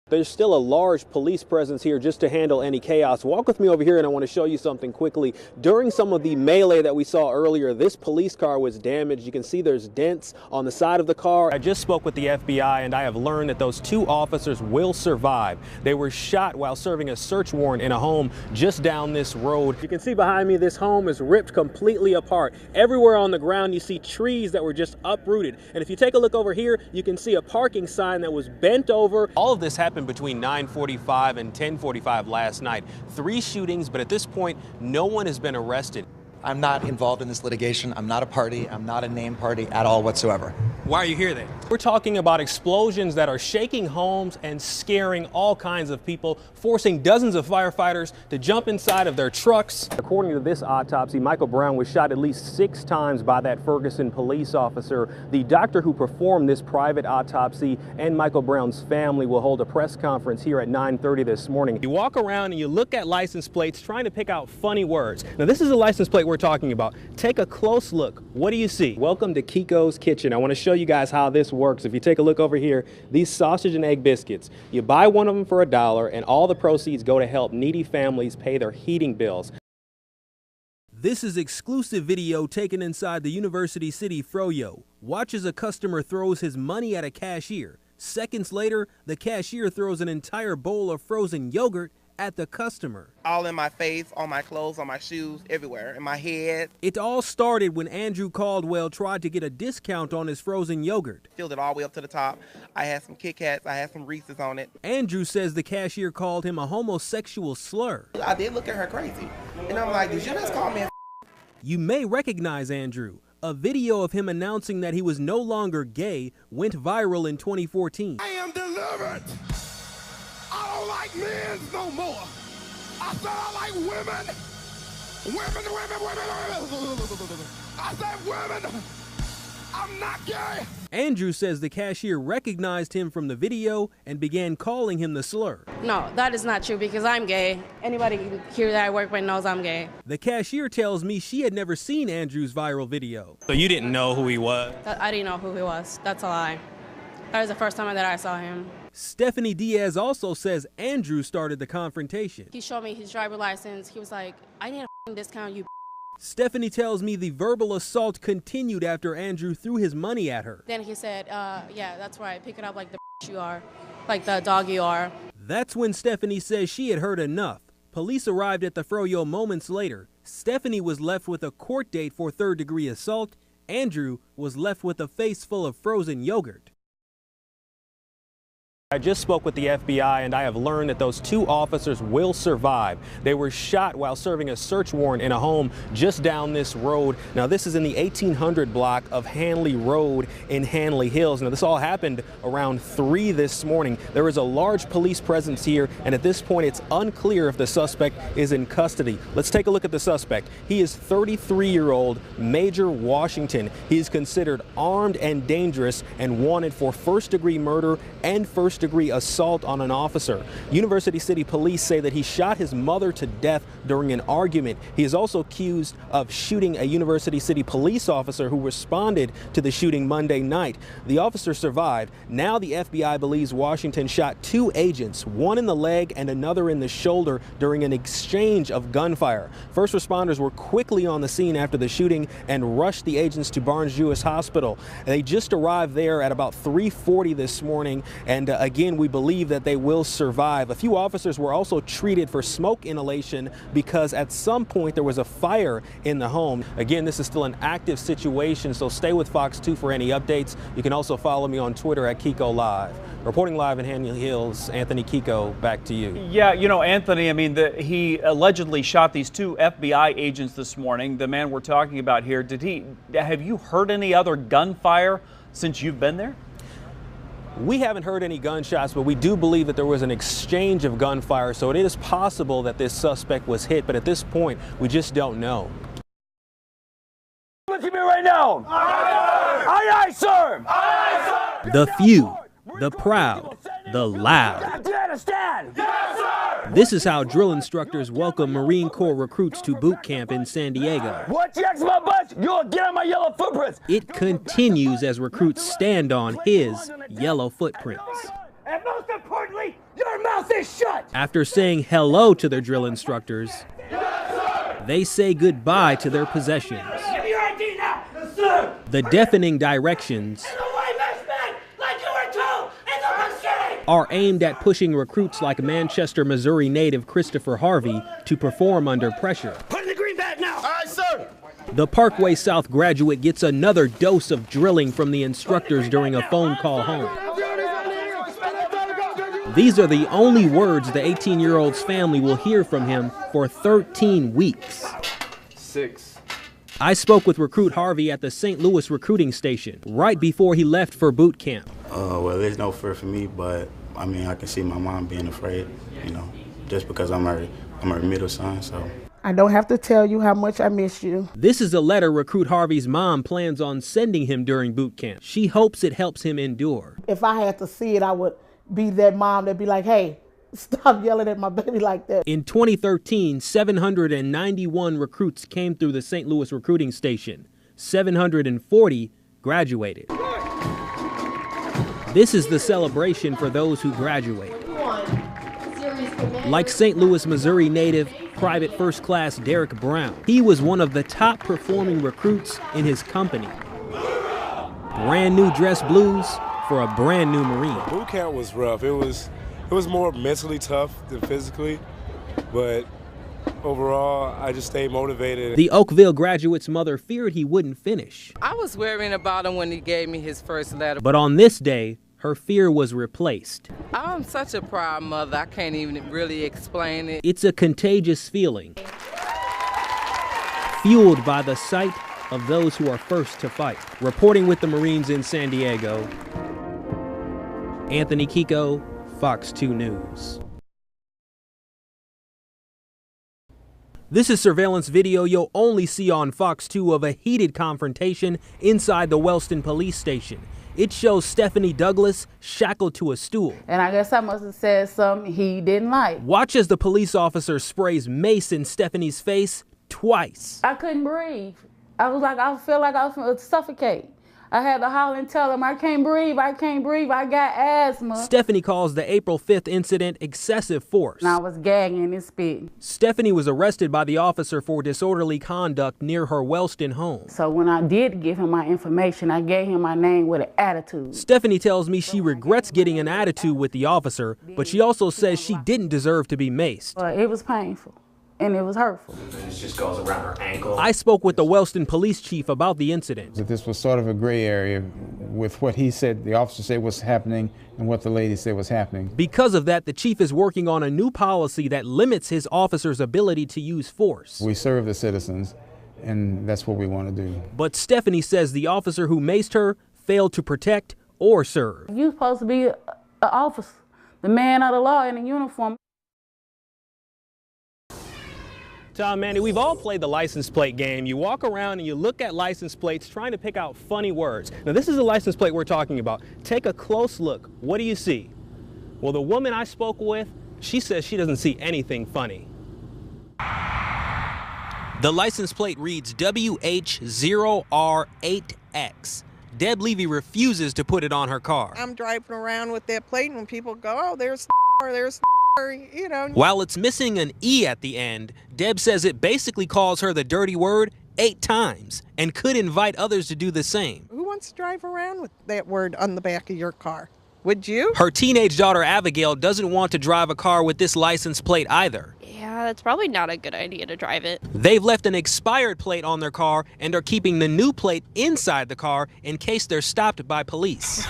There's still a large police presence here just to handle any chaos. Walk with me over here and I want to show you something quickly. During some of the melee that we saw earlier, this police car was damaged. You can see there's dents on the side of the car. I just spoke with the FBI and I have learned that those two officers will survive. They were shot while serving a search warrant in a home just down this road. You can see behind me, this home is ripped completely apart. Everywhere on the ground you see trees that were just uprooted. And if you take a look over here, you can see a parking sign that was bent over. All of this happened between 9:45 and 10:45 last night. 3 shootings, but at this point, no one has been arrested. I'm not involved in this litigation. I'm not a party. I'm not a named party at all whatsoever. Why are you here then? We're talking about explosions that are shaking homes and scaring all kinds of people, forcing dozens of firefighters to jump inside of their trucks. According to this autopsy, Michael Brown was shot at least 6 times by that Ferguson police officer. The doctor who performed this private autopsy and Michael Brown's family will hold a press conference here at 9:30 this morning. You walk around and you look at license plates trying to pick out funny words. Now this is a license plate we're talking about. Take a close look. What do you see? Welcome to Kiekow's Kitchen. I want to show you guys how this works. If you take a look over here, these sausage and egg biscuits, you buy one of them for $1 and all the proceeds go to help needy families pay their heating bills. This is exclusive video taken inside the University City Froyo. Watch as a customer throws his money at a cashier. Seconds later, the cashier throws an entire bowl of frozen yogurt at the customer. All in my face, on my clothes, on my shoes, everywhere, in my head. It all started when Andrew Caldwell tried to get a discount on his frozen yogurt. Filled it all the way up to the top. I had some Kit Kats, I had some Reese's on it. Andrew says the cashier called him a homosexual slur. I did look at her crazy. And I'm like, did you just call me a You may recognize Andrew. A video of him announcing that he was no longer gay went viral in 2014. I am delivered. I don't like men no more. I said I like women. Women. I said women. I'm not gay. Andrew says the cashier recognized him from the video and began calling him the slur. No, that is not true because I'm gay. Anybody here that I work with knows I'm gay. The cashier tells me she had never seen Andrew's viral video. So you didn't know who he was? I didn't know who he was. That's a lie. That was the first time that I saw him. Stephanie Diaz also says Andrew started the confrontation. He showed me his driver's license. He was like, I need a discount, you. Stephanie tells me the verbal assault continued after Andrew threw his money at her. Then he said, yeah, that's right. Pick it up like the you are, like the dog you are. That's when Stephanie says she had heard enough. Police arrived at the Froyo moments later. Stephanie was left with a court date for third-degree assault. Andrew was left with a face full of frozen yogurt. I just spoke with the FBI and I have learned that those 2 officers will survive. They were shot while serving a search warrant in a home just down this road. Now this is in the 1800 block of Hanley Road in Hanley Hills. Now this all happened around 3 this morning. There is a large police presence here and at this point it's unclear if the suspect is in custody. Let's take a look at the suspect. He is 33-year-old Major Washington. He is considered armed and dangerous and wanted for first-degree murder and first-degree assault on an officer. University City Police say that he shot his mother to death during an argument. He is also accused of shooting a University City police officer who responded to the shooting Monday night. The officer survived. Now the FBI believes Washington shot 2 agents, one in the leg and another in the shoulder during an exchange of gunfire. First responders were quickly on the scene after the shooting and rushed the agents to Barnes-Jewish Hospital. They just arrived there at about 3:40 this morning and again, we believe that they will survive. A few officers were also treated for smoke inhalation because at some point there was a fire in the home. Again, this is still an active situation, so stay with Fox 2 for any updates. You can also follow me on Twitter at Kiekow Live. Reporting live in Hanley Hills, Anthony Kiekow, back to you. Yeah, you know, Anthony, I mean, he allegedly shot these 2 FBI agents this morning. The man we're talking about here, have you heard any other gunfire since you've been there? We haven't heard any gunshots, but we do believe that there was an exchange of gunfire, so it is possible that this suspect was hit, but at this point, we just don't know. Look at me right now. Aye, sir. Aye, sir. The few, the proud, the loud. Do you understand? Yes, sir. This is how drill instructors welcome Marine Corps recruits to boot camp in San Diego. What you ask my butt, you'll get on my yellow footprints. It continues as recruits stand on his yellow footprints. And most importantly, you shut! After saying hello to their drill instructors, they say goodbye to their possessions. Give me your ID now! Yes, sir! The deafening directions are aimed at pushing recruits like Manchester, Missouri native Christopher Harvey to perform under pressure. Put in the green bag now! All right, sir! The Parkway South graduate gets another dose of drilling from the instructors during a phone call home. These are the only words the 18-year-old's family will hear from him for 13 weeks. 6. I spoke with recruit Harvey at the St. Louis recruiting station right before he left for boot camp. Well, there's no fear for me, but I mean, I can see my mom being afraid, you know, just because I'm her middle son, so. I don't have to tell you how much I miss you. This is a letter recruit Harvey's mom plans on sending him during boot camp. She hopes it helps him endure. If I had to see it, I would be that mom that'd be like, hey, stop yelling at my baby like that. In 2013, 791 recruits came through the St. Louis recruiting station. 740 graduated. This is the celebration for those who graduate. Like St. Louis, Missouri native Private First Class Derek Brown. He was one of the top performing recruits in his company. Brand new dress blues for a brand new Marine. Boot camp was rough. It was more mentally tough than physically, but overall, I just stayed motivated. The Oakville graduate's mother feared he wouldn't finish. I was worrying about him when he gave me his first letter. But on this day, her fear was replaced. I'm such a proud mother, I can't even really explain it. It's a contagious feeling, fueled by the sight of those who are first to fight. Reporting with the Marines in San Diego, Anthony Kiekow, Fox 2 News. This is surveillance video you'll only see on Fox 2 of a heated confrontation inside the Wellston police station. It shows Stephanie Douglas shackled to a stool. And I guess I must have said something he didn't like. Watch as the police officer sprays mace in Stephanie's face twice. I couldn't breathe. I feel like I was going to suffocate. I had to holler and tell him, I can't breathe, I got asthma. Stephanie calls the April 5th incident excessive force. And I was gagging and spitting. Stephanie was arrested by the officer for disorderly conduct near her Wellston home. So when I did give him my information, I gave him my name with an attitude. Stephanie tells me she regrets getting an attitude with the officer, but she also says she didn't deserve to be maced. It was painful. And it was hurtful. It just goes around her ankle. I spoke with the Wellston police chief about the incident. This was sort of a gray area with what he said, the officer said was happening, and what the lady said was happening. Because of that, the chief is working on a new policy that limits his officers' ability to use force. We serve the citizens, and that's what we want to do. But Stephanie says the officer who maced her failed to protect or serve. You're supposed to be an officer, the man of the law in a uniform. Tom, Manny, we've all played the license plate game. You walk around and you look at license plates trying to pick out funny words. Now, this is the license plate we're talking about. Take a close look. What do you see? Well, the woman I spoke with, she says she doesn't see anything funny. The license plate reads WH0R8X. Deb Levy refuses to put it on her car. I'm driving around with that plate and when people go, oh, there's you know. While it's missing an E at the end, Deb says it basically calls her the dirty word 8 times and could invite others to do the same. Who wants to drive around with that word on the back of your car? Would you? Her teenage daughter Abigail doesn't want to drive a car with this license plate either. Yeah, that's probably not a good idea to drive it. They've left an expired plate on their car and are keeping the new plate inside the car in case they're stopped by police.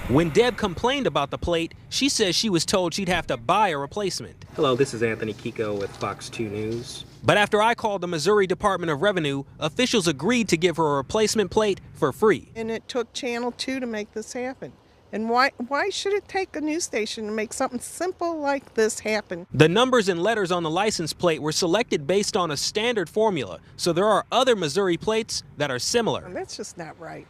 When Deb complained about the plate, she says she was told she'd have to buy a replacement. Hello, this is Anthony Kiekow with Fox 2 News. But after I called the Missouri Department of Revenue, officials agreed to give her a replacement plate for free. And it took Channel 2 to make this happen. And why should it take a news station to make something simple like this happen? The numbers and letters on the license plate were selected based on a standard formula, so there are other Missouri plates that are similar. And that's just not right.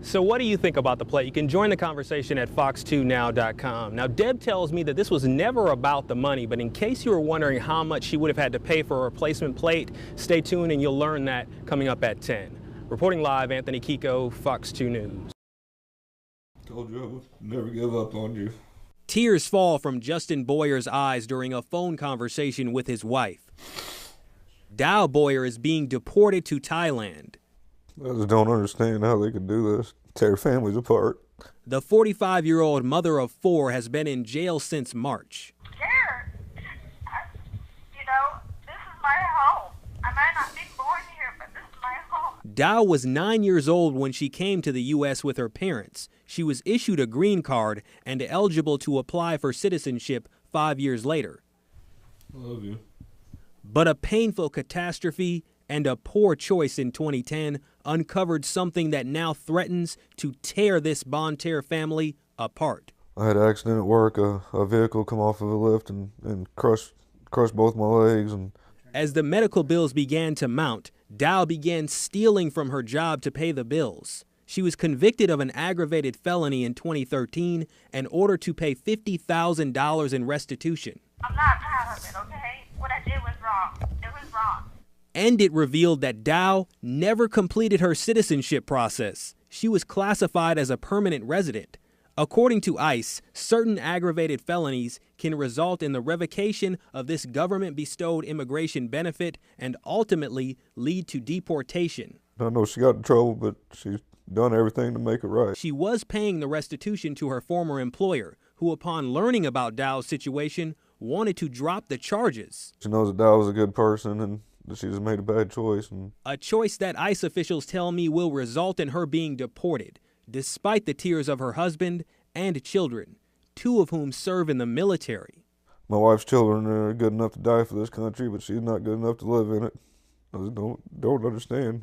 So what do you think about the plate? You can join the conversation at fox2now.com. Now, Deb tells me that this was never about the money, but in case you were wondering how much she would have had to pay for a replacement plate, stay tuned and you'll learn that coming up at 10. Reporting live, Anthony Kiekow, Fox 2 News. Told you I would never give up on you. Tears fall from Justin Boyer's eyes during a phone conversation with his wife. Dow Boyer is being deported to Thailand. I just don't understand how they could do this, tear families apart. The 45-year-old mother of 4 has been in jail since March. Scared. You know, this is my home. I might not be born here, but this is my home. Dow was 9 years old when she came to the U.S. with her parents. She was issued a green card and eligible to apply for citizenship 5 years later. Love you. But a painful catastrophe and a poor choice in 2010 uncovered something that now threatens to tear this Bonterre family apart. I had an accident at work. A vehicle come off of a lift and crushed both my legs. And as the medical bills began to mount, Dow began stealing from her job to pay the bills. She was convicted of an aggravated felony in 2013 and ordered to pay $50,000 in restitution. I'm not proud of it, okay? What I did was wrong. It was wrong. And it revealed that Dow never completed her citizenship process. She was classified as a permanent resident. According to ICE, certain aggravated felonies can result in the revocation of this government-bestowed immigration benefit and ultimately lead to deportation. I know she got in trouble, but she's done everything to make it right. She was paying the restitution to her former employer, who upon learning about Dow's situation, wanted to drop the charges. She knows that Dow was a good person and that she just made a bad choice. A choice that ICE officials tell me will result in her being deported, despite the tears of her husband and children, 2 of whom serve in the military. My wife's children are good enough to die for this country, but she's not good enough to live in it. I just don't understand.